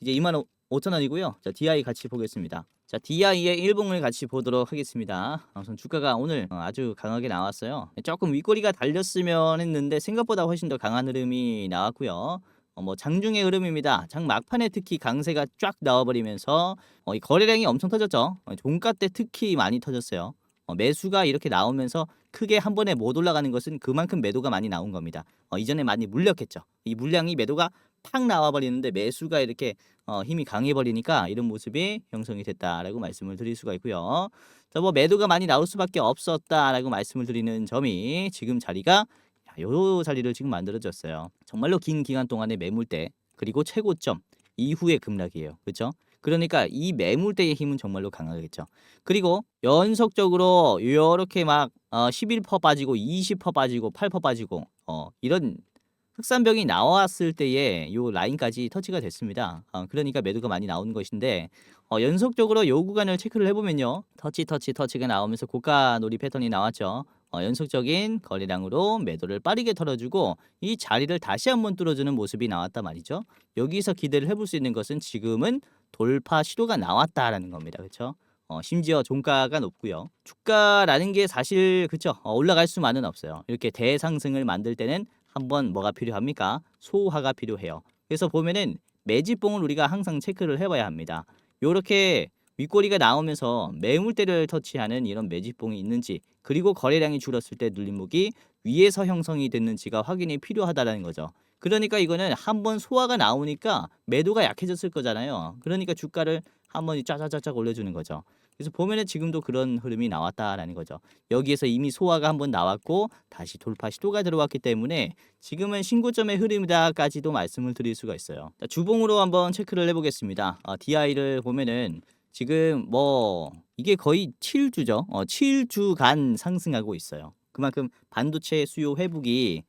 이제 25,000원이고요. 자, DI 같이 보겠습니다. 자, DI의 일봉을 같이 보도록 하겠습니다. 우선 주가가 오늘 아주 강하게 나왔어요. 조금 윗꼬리가 달렸으면 했는데 생각보다 훨씬 더 강한 흐름이 나왔고요. 뭐 장중의 흐름입니다. 장 막판에 특히 강세가 쫙 나와버리면서 이 거래량이 엄청 터졌죠. 종가 때 특히 많이 터졌어요. 매수가 이렇게 나오면서 크게 한 번에 못 올라가는 것은 그만큼 매도가 많이 나온 겁니다. 이전에 많이 물렸겠죠. 이 물량이 매도가 팍 나와버리는데 매수가 이렇게 힘이 강해버리니까 이런 모습이 형성이 됐다라고 말씀을 드릴 수가 있고요. 자, 뭐 매도가 많이 나올 수밖에 없었다라고 말씀을 드리는 점이 지금 자리가 요 자리를 지금 만들어졌어요. 정말로 긴 기간 동안의 매물대 그리고 최고점 이후의 급락이에요. 그렇죠? 그러니까 이 매물대의 힘은 정말로 강하겠죠. 그리고 연속적으로 이렇게 막 11% 빠지고 20% 빠지고 8% 빠지고 이런 흑산병이 나왔을 때에 요 라인까지 터치가 됐습니다. 그러니까 매도가 많이 나오는 것인데 연속적으로 요 구간을 체크를 해보면요. 터치가 나오면서 고가 놀이 패턴이 나왔죠. 연속적인 거래량으로 매도를 빠르게 털어주고 이 자리를 다시 한번 뚫어주는 모습이 나왔단 말이죠. 여기서 기대를 해볼 수 있는 것은 지금은 돌파 시도가 나왔다라는 겁니다. 그렇죠? 심지어 종가가 높고요. 주가라는 게 사실 그쵸? 올라갈 수만은 없어요. 이렇게 대상승을 만들 때는 한번 뭐가 필요합니까? 소화가 필요해요. 그래서 보면은 매집봉을 우리가 항상 체크를 해봐야 합니다. 요렇게 윗꼬리가 나오면서 매물대를 터치하는 이런 매집봉이 있는지 그리고 거래량이 줄었을 때 눌림목이 위에서 형성이 됐는지가 확인이 필요하다는 거죠. 그러니까 이거는 한번 소화가 나오니까 매도가 약해졌을 거잖아요. 그러니까 주가를 한번 짜자자작 올려주는 거죠. 그래서 보면은 지금도 그런 흐름이 나왔다라는 거죠. 여기에서 이미 소화가 한번 나왔고 다시 돌파 시도가 들어왔기 때문에 지금은 신고점의 흐름이다까지도 말씀을 드릴 수가 있어요. 자, 주봉으로 한번 체크를 해보겠습니다. DI를 보면은 지금 뭐 이게 거의 7주죠. 7주간 상승하고 있어요. 그만큼 반도체 수요 회복이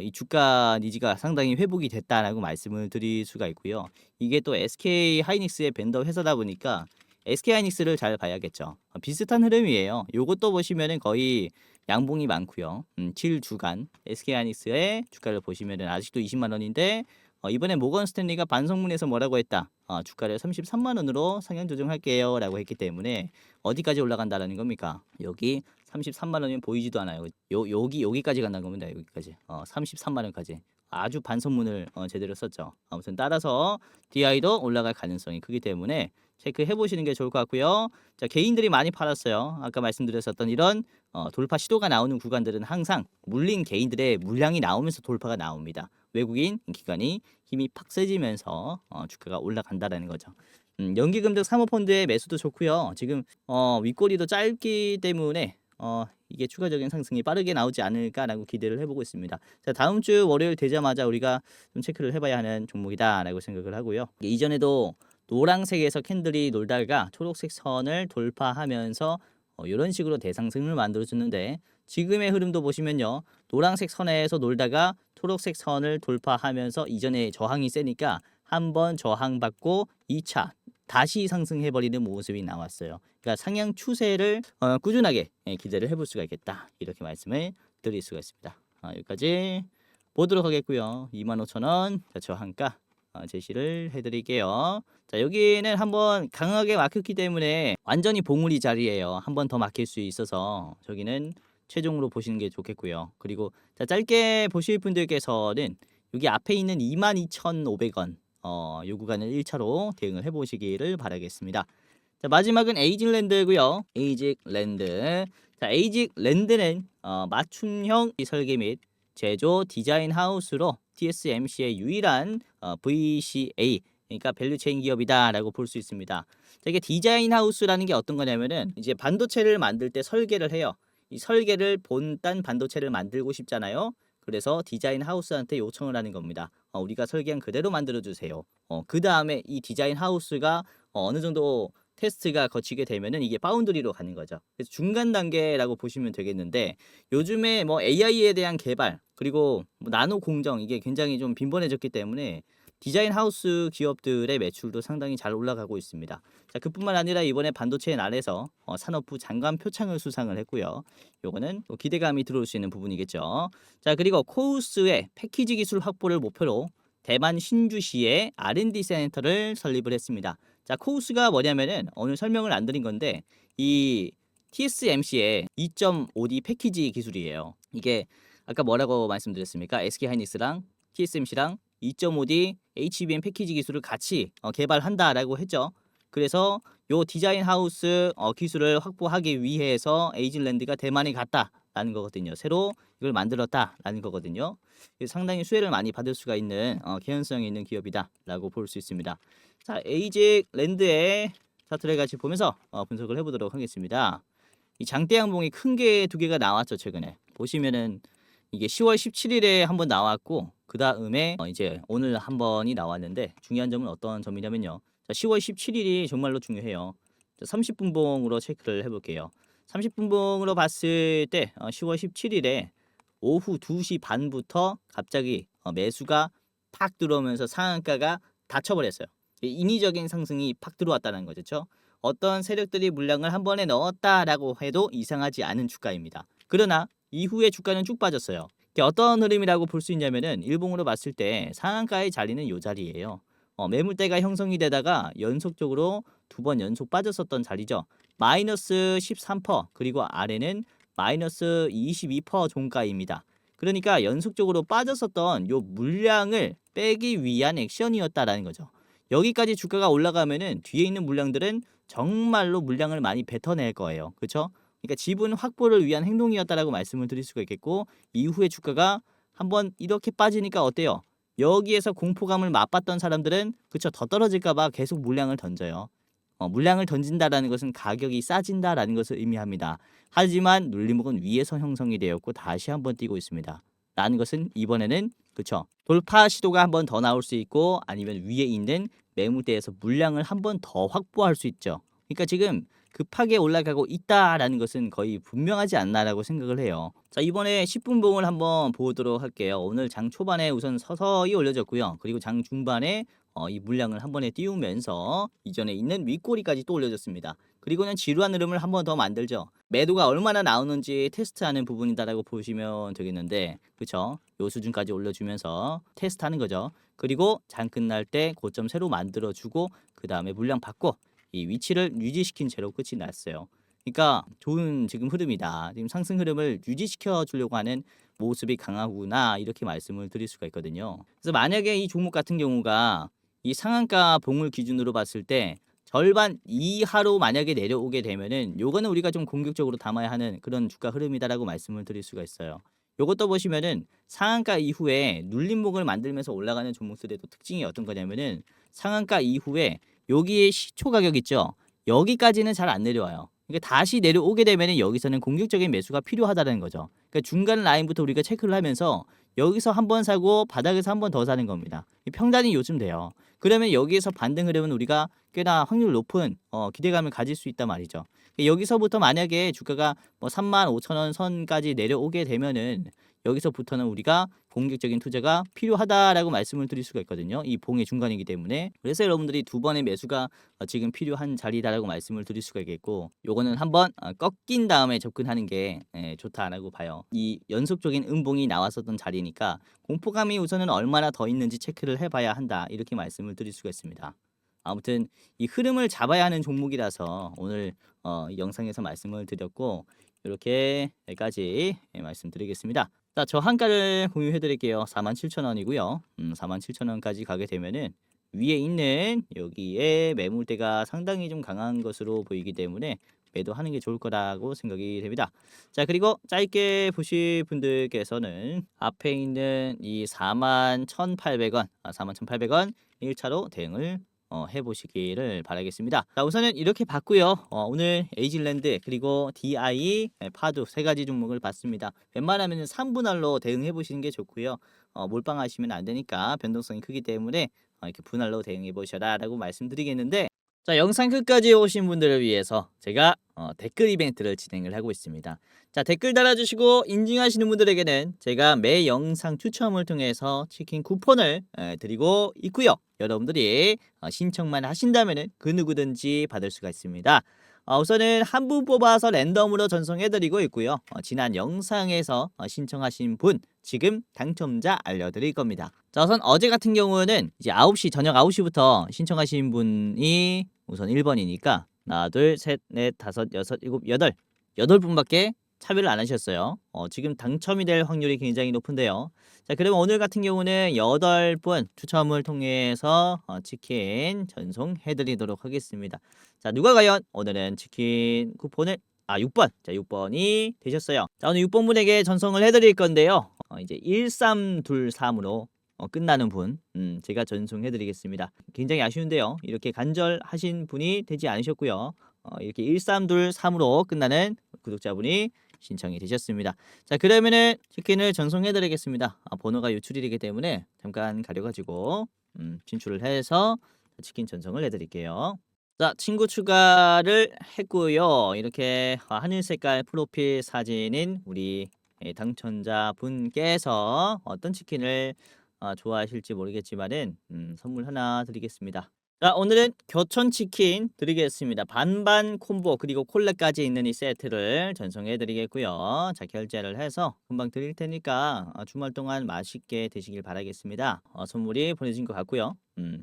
이 주가 니즈가 상당히 회복이 됐다라고 말씀을 드릴 수가 있고요. 이게 또 SK 하이닉스의 벤더 회사다 보니까 SK 하이닉스를 잘 봐야겠죠. 비슷한 흐름이에요. 요것도 보시면은 거의 양봉이 많고요. 7주간 SK 하이닉스의 주가를 보시면은 아직도 20만 원인데 이번에 모건 스탠리가 반성문에서 뭐라고 했다. 주가를 33만 원으로 상향 조정할게요 라고 했기 때문에 어디까지 올라간다라는 겁니까? 여기 33만 원이면 보이지도 않아요. 여기까지 간다는 겁니다. 여기까지 33만 원까지 아주 반선문을 제대로 썼죠. 아무튼 따라서 DI도 올라갈 가능성이 크기 때문에 체크해 보시는 게 좋을 것 같고요. 자, 개인들이 많이 팔았어요. 아까 말씀드렸었던 이런 돌파 시도가 나오는 구간들은 항상 물린 개인들의 물량이 나오면서 돌파가 나옵니다. 외국인 기관이 힘이 팍 세지면서 주가가 올라간다라는 거죠. 연기금득 사모펀드의 매수도 좋고요. 지금 윗꼬리도 짧기 때문에 이게 추가적인 상승이 빠르게 나오지 않을까라고 기대를 해보고 있습니다. 자, 다음 주 월요일 되자마자 우리가 좀 체크를 해봐야 하는 종목이다라고 생각을 하고요. 이전에도 노란색에서 캔들이 놀다가 초록색 선을 돌파하면서 이런 식으로 대상승을 만들어주는데 지금의 흐름도 보시면요. 노란색 선에서 놀다가 초록색 선을 돌파하면서 이전에 저항이 세니까 한번 저항받고 2차 다시 상승해버리는 모습이 나왔어요. 그러니까 상향 추세를 꾸준하게 기대를 해볼 수가 있겠다. 이렇게 말씀을 드릴 수가 있습니다. 여기까지 보도록 하겠고요. 25,000원 저항가 제시를 해드릴게요. 자, 여기는 한번 강하게 막혔기 때문에 완전히 봉우리 자리예요. 한 번 더 막힐 수 있어서 저기는 최종으로 보시는 게 좋겠고요. 그리고 자, 짧게 보실 분들께서는 여기 앞에 있는 22,500원 요 구간을 1차로 대응을 해보시기를 바라겠습니다. 자, 마지막은 에이직랜드고요. 에이직랜드. 자, 에이직랜드는 맞춤형 설계 및 제조 디자인 하우스로 TSMC의 유일한 VCA 그러니까 밸류체인 기업이다라고 볼 수 있습니다. 자, 이게 디자인 하우스라는 게 어떤 거냐면은 이제 반도체를 만들 때 설계를 해요. 이 설계를 본단 반도체를 만들고 싶잖아요. 그래서 디자인 하우스한테 요청을 하는 겁니다. 우리가 설계한 그대로 만들어 주세요. 그 다음에 이 디자인 하우스가 어느 정도 테스트가 거치게 되면은 이게 파운드리로 가는 거죠. 그래서 중간 단계라고 보시면 되겠는데 요즘에 뭐 AI에 대한 개발 그리고 뭐 나노 공정 이게 굉장히 좀 빈번해졌기 때문에 디자인 하우스 기업들의 매출도 상당히 잘 올라가고 있습니다. 자, 그뿐만 아니라 이번에 반도체 날에서 산업부 장관 표창을 수상을 했고요. 요거는 또 기대감이 들어올 수 있는 부분이겠죠. 자, 그리고 코우스의 패키지 기술 확보를 목표로 대만 신주시에 R&D 센터를 설립을 했습니다. 자, 코우스가 뭐냐면은 오늘 설명을 안 드린 건데 이 TSMC의 2.5D 패키지 기술이에요. 이게 아까 뭐라고 말씀드렸습니까? SK하이닉스랑 TSMC랑 2.5D HBM 패키지 기술을 같이 개발한다라고 했죠. 그래서 요 디자인 하우스 기술을 확보하기 위해서 에이즐랜드가 대만에 갔다라는 거거든요. 새로 이걸 만들었다라는 거거든요. 상당히 수혜를 많이 받을 수가 있는 개연성이 있는 기업이다라고 볼 수 있습니다. 자, 에이즐랜드의 차트를 같이 보면서 분석을 해보도록 하겠습니다. 이 장대 양봉이 큰 게 두 개가 나왔죠. 최근에 보시면은 이게 10월 17일에 한번 나왔고 그 다음에 이제 오늘 한 번이 나왔는데 중요한 점은 어떤 점이냐면요. 자, 10월 17일이 정말로 중요해요. 30분봉으로 체크를 해볼게요. 30분봉으로 봤을 때 10월 17일에 오후 2시 반부터 갑자기 매수가 팍 들어오면서 상한가가 닫혀버렸어요. 인위적인 상승이 팍 들어왔다는 거죠. 어떤 세력들이 물량을 한 번에 넣었다라고 해도 이상하지 않은 주가입니다. 그러나 이후에 주가는 쭉 빠졌어요. 이게 어떤 흐름이라고 볼 수 있냐면은 일봉으로 봤을 때 상한가의 자리는 이 자리예요. 매물대가 형성이 되다가 연속적으로 두 번 연속 빠졌었던 자리죠. 마이너스 13% 그리고 아래는 마이너스 22% 종가입니다. 그러니까 연속적으로 빠졌었던 요 물량을 빼기 위한 액션이었다라는 거죠. 여기까지 주가가 올라가면은 뒤에 있는 물량들은 정말로 물량을 많이 뱉어낼 거예요. 그렇죠? 그러니까 지분 확보를 위한 행동이었다라고 말씀을 드릴 수가 있겠고 이후에 주가가 한번 이렇게 빠지니까 어때요? 여기에서 공포감을 맛봤던 사람들은 그쵸 더 떨어질까봐 계속 물량을 던져요. 물량을 던진다라는 것은 가격이 싸진다라는 것을 의미합니다. 하지만 눌림목은 위에서 형성이 되었고 다시 한번 뛰고 있습니다. 라는 것은 이번에는 그쵸 돌파 시도가 한번 더 나올 수 있고 아니면 위에 있는 매물대에서 물량을 한번 더 확보할 수 있죠. 그러니까 지금 급하게 올라가고 있다라는 것은 거의 분명하지 않나라고 생각을 해요. 자, 이번에 10분봉을 한번 보도록 할게요. 오늘 장 초반에 우선 서서히 올려졌고요. 그리고 장 중반에 이 물량을 한 번에 띄우면서 이전에 있는 윗꼬리까지 또 올려졌습니다. 그리고는 지루한 흐름을 한 번 더 만들죠. 매도가 얼마나 나오는지 테스트하는 부분이다라고 보시면 되겠는데 그쵸? 요 수준까지 올려주면서 테스트하는 거죠. 그리고 장 끝날 때 고점 새로 만들어주고 그 다음에 물량 받고 이 위치를 유지시킨 채로 끝이 났어요. 그러니까 좋은 지금 흐름이다. 지금 상승 흐름을 유지시켜 주려고 하는 모습이 강하구나 이렇게 말씀을 드릴 수가 있거든요. 그래서 만약에 이 종목 같은 경우가 이 상한가 봉을 기준으로 봤을 때 절반 이하로 만약에 내려오게 되면은 요거는 우리가 좀 공격적으로 담아야 하는 그런 주가 흐름이다라고 말씀을 드릴 수가 있어요. 요것도 보시면은 상한가 이후에 눌림목을 만들면서 올라가는 종목들의 또 특징이 어떤 거냐면은 상한가 이후에 여기에 시초 가격 있죠. 여기까지는 잘 안 내려와요. 그러니까 다시 내려오게 되면은 여기서는 공격적인 매수가 필요하다는 거죠. 그러니까 중간 라인부터 우리가 체크를 하면서 여기서 한 번 사고 바닥에서 한 번 더 사는 겁니다. 이 평단이 요즘 돼요. 그러면 여기에서 반등 흐름은 우리가 꽤나 확률 높은 기대감을 가질 수 있단 말이죠. 여기서부터 만약에 주가가 뭐 35,000원 선까지 내려오게 되면은 여기서부터는 우리가 공격적인 투자가 필요하다라고 말씀을 드릴 수가 있거든요. 이 봉의 중간이기 때문에. 그래서 여러분들이 두 번의 매수가 지금 필요한 자리다라고 말씀을 드릴 수가 있겠고, 요거는 한번 꺾인 다음에 접근하는 게 좋다라고 봐요. 이 연속적인 음봉이 나왔었던 자리니까 공포감이 우선은 얼마나 더 있는지 체크를 해봐야 한다, 이렇게 말씀을 드릴 수가 있습니다. 아무튼 이 흐름을 잡아야 하는 종목이라서 오늘 이 영상에서 말씀을 드렸고, 이렇게 여기까지 말씀드리겠습니다. 자, 저한가를 공유해 드릴게요. 47,000원이고요. 47,000원까지 가게 되면은 위에 있는 여기에 매물대가 상당히 좀 강한 것으로 보이기 때문에 매도하는 게 좋을 거라고 생각이 됩니다. 자, 그리고 짧게 보실 분들께서는 앞에 있는 이 41,800원, 41,800원 1차로 대응을 해보시기를 바라겠습니다. 자, 우선은 이렇게 봤고요. 오늘 에이질랜드 그리고 DI 파도 세 가지 종목을 봤습니다. 웬만하면 3분할로 대응해 보시는 게 좋고요. 몰빵하시면 안 되니까 변동성이 크기 때문에 이렇게 분할로 대응해 보셔라라고 말씀드리겠는데, 자, 영상 끝까지 오신 분들을 위해서 제가 댓글 이벤트를 진행을 하고 있습니다. 자, 댓글 달아주시고 인증하시는 분들에게는 제가 매 영상 추첨을 통해서 치킨 쿠폰을 드리고 있고요. 여러분들이 신청만 하신다면 그 누구든지 받을 수가 있습니다. 우선은 한 분 뽑아서 랜덤으로 전송해드리고 있고요. 지난 영상에서 신청하신 분 지금 당첨자 알려드릴 겁니다. 자, 우선 어제 같은 경우는 이제 9시 저녁 9시부터 신청하신 분이 우선 1번이니까 하나, 둘, 셋, 넷, 다섯, 여섯, 일곱, 여덟 분밖에 참여를 안 하셨어요. 지금 당첨이 될 확률이 굉장히 높은데요. 자, 그러면 오늘 같은 경우는 8분 추첨을 통해서 치킨 전송해드리도록 하겠습니다. 자, 누가 과연 오늘은 치킨 쿠폰을 6번. 자, 6번이 되셨어요. 자, 오늘 6번 분에게 전송을 해드릴 건데요. 이제 1323으로 끝나는 분 제가 전송해드리겠습니다. 굉장히 아쉬운데요. 이렇게 간절하신 분이 되지 않으셨고요. 이렇게 1323으로 끝나는 구독자분이 신청이 되셨습니다. 자, 그러면은 치킨을 전송해드리겠습니다. 번호가 유출이 되기 때문에 잠깐 가려가지고 진출을 해서 치킨 전송을 해드릴게요. 자, 친구 추가를 했고요. 이렇게 하늘 색깔 프로필 사진인 우리 당첨자 분께서 어떤 치킨을 좋아하실지 모르겠지만은 선물 하나 드리겠습니다. 자, 오늘은 교촌치킨 드리겠습니다. 반반 콤보 그리고 콜라까지 있는 이 세트를 전송해 드리겠고요. 자, 결제를 해서 금방 드릴 테니까 주말 동안 맛있게 드시길 바라겠습니다. 선물이 보내진 것 같고요.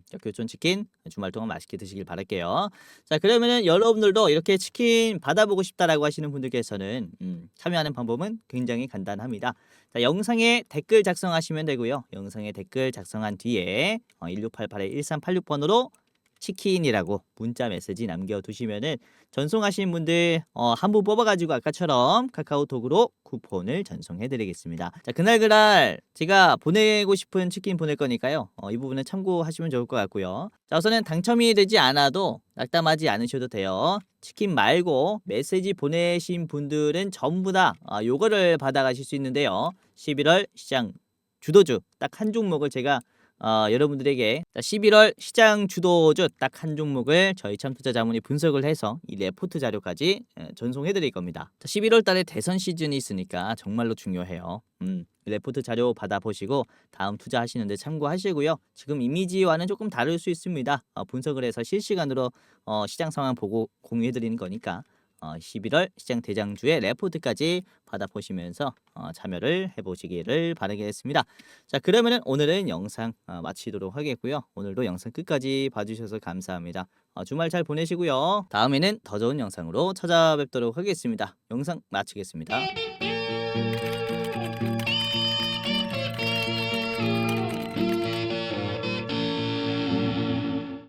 자, 교촌치킨 주말 동안 맛있게 드시길 바랄게요. 자, 그러면은 여러분들도 이렇게 치킨 받아보고 싶다라고 하시는 분들께서는 참여하는 방법은 굉장히 간단합니다. 자, 영상에 댓글 작성하시면 되고요. 영상에 댓글 작성한 뒤에 1688-1386번으로 치킨이라고 문자 메시지 남겨두시면은 전송하신 분들 한 분 뽑아가지고 아까처럼 카카오톡으로 쿠폰을 전송해드리겠습니다. 자, 그날 제가 보내고 싶은 치킨 보낼 거니까요. 이 부분은 참고하시면 좋을 것 같고요. 자, 우선은 당첨이 되지 않아도 낙담하지 않으셔도 돼요. 치킨 말고 메시지 보내신 분들은 전부 다 요거를 받아가실 수 있는데요. 11월 시장 주도주 딱 한 종목을 제가 여러분들에게 11월 시장 주도주 딱 한 종목을 저희 참투자자문이 분석을 해서 이 레포트 자료까지 전송해 드릴 겁니다. 11월 달에 대선 시즌이 있으니까 정말로 중요해요. 레포트 자료 받아보시고 다음 투자하시는데 참고하시고요. 지금 이미지와는 조금 다를 수 있습니다. 분석을 해서 실시간으로 시장 상황 보고 공유해 드리는 거니까 11월 시장 대장주의 레포트까지 받아보시면서 참여를 해보시기를 바라겠습니다. 자, 그러면은 오늘은 영상 마치도록 하겠고요. 오늘도 영상 끝까지 봐주셔서 감사합니다. 주말 잘 보내시고요. 다음에는 더 좋은 영상으로 찾아뵙도록 하겠습니다. 영상 마치겠습니다.